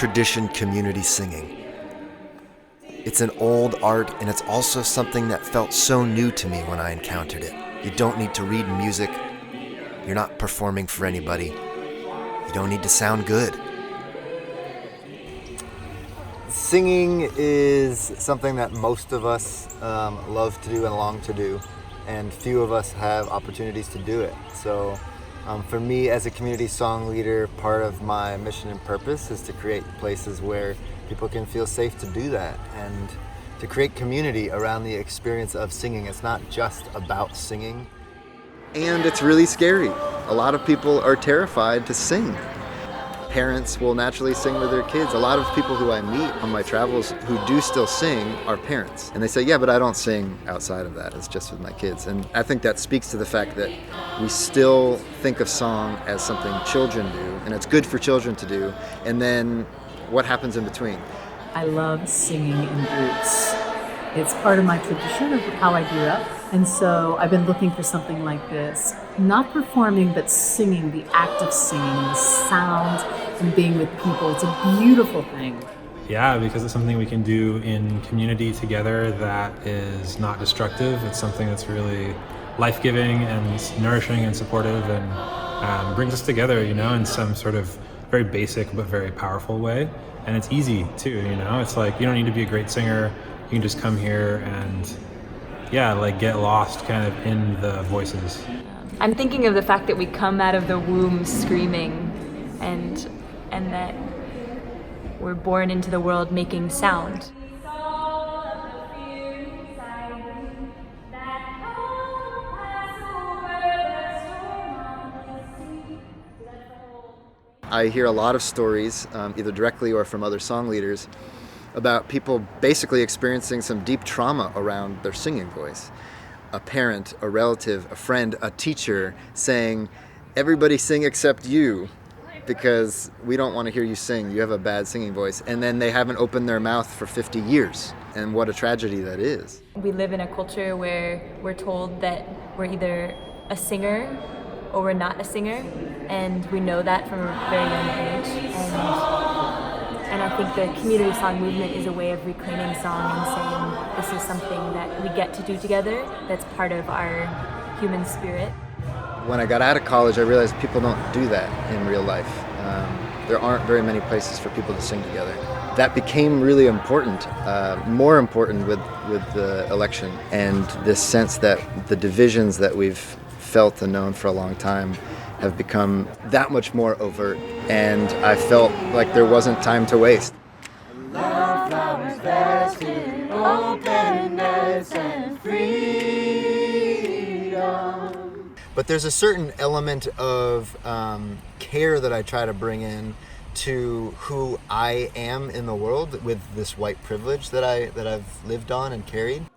tradition community singing. It's an old art, and it's also something that felt so new to me when I encountered it. You don't need to read music. You're not performing for anybody. You don't need to sound good. Singing is something that most of us love to do and long to do, and few of us have opportunities to do it. So for me as a community song leader, part of my mission and purpose is to create places where people can feel safe to do that and to create community around the experience of singing. It's not just about singing. And it's really scary. A lot of people are terrified to sing. Parents will naturally sing with their kids. A lot of people who I meet on my travels who do still sing are parents. And they say, yeah, but I don't sing outside of that. It's just with my kids. And I think that speaks to the fact that we still think of song as something children do, and it's good for children to do. And then what happens in between? I love singing in groups. It's part of my tradition of how I grew up. And so I've been looking for something like this. Not performing, but singing, the act of singing, the sound and being with people. It's a beautiful thing. Yeah, because it's something we can do in community together that is not destructive. It's something that's really life-giving and nourishing and supportive and brings us together, in some sort of very basic but very powerful way. And it's easy too, It's like you don't need to be a great singer. You can just come here and get lost kind of in the voices. I'm thinking of the fact that we come out of the womb screaming and that we're born into the world making sound. I hear a lot of stories, either directly or from other song leaders, about people basically experiencing some deep trauma around their singing voice. A parent, a relative, a friend, a teacher saying, everybody sing except you because we don't want to hear you sing. You have a bad singing voice. And then they haven't opened their mouth for 50 years. And what a tragedy that is. We live in a culture where we're told that we're either a singer or we're not a singer. And we know that from a very young age. And I think the community song movement is a way of reclaiming song and saying this is something that we get to do together that's part of our human spirit. When I got out of college, I realized people don't do that in real life. There aren't very many places for people to sing together. That became really important, more important with the election, and this sense that the divisions that we've felt and known for a long time have become that much more overt, and I felt like there wasn't time to waste. Love flowers best in openness and freedom. But there's a certain element of care that I try to bring in to who I am in the world with this white privilege that I've lived on and carried.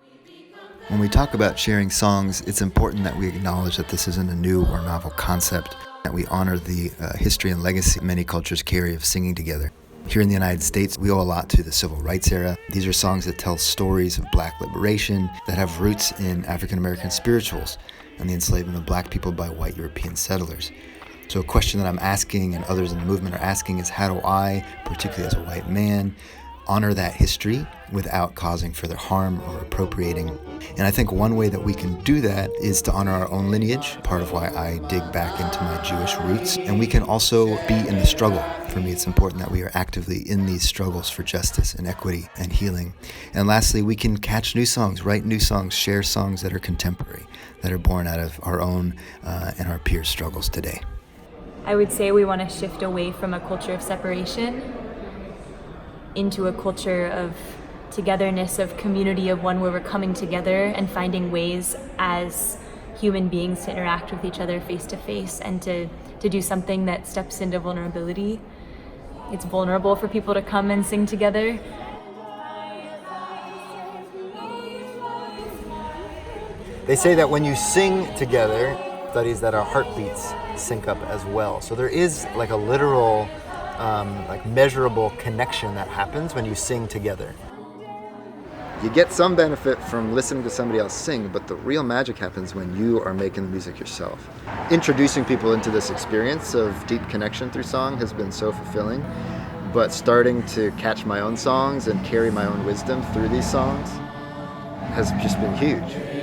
When we talk about sharing songs, it's important that we acknowledge that this isn't a new or novel concept, that we honor the history and legacy many cultures carry of singing together. Here in the United States, we owe a lot to the civil rights era. These are songs that tell stories of black liberation, that have roots in African American spirituals and the enslavement of black people by white European settlers. So a question that I'm asking and others in the movement are asking is, how do I, particularly as a white man, honor that history without causing further harm or appropriating? And I think one way that we can do that is to honor our own lineage, part of why I dig back into my Jewish roots. And we can also be in the struggle. For me, it's important that we are actively in these struggles for justice and equity and healing. And lastly, we can catch new songs, write new songs, share songs that are contemporary, that are born out of our own and our peers' struggles today. I would say we want to shift away from a culture of separation into a culture of togetherness, of community, of one where we're coming together and finding ways as human beings to interact with each other face to face and to do something that steps into vulnerability. It's vulnerable for people to come and sing together. They say that when you sing together, studies that our heartbeats sync up as well. So there is like a literal, measurable connection that happens when you sing together. You get some benefit from listening to somebody else sing, but the real magic happens when you are making the music yourself. Introducing people into this experience of deep connection through song has been so fulfilling, but starting to catch my own songs and carry my own wisdom through these songs has just been huge.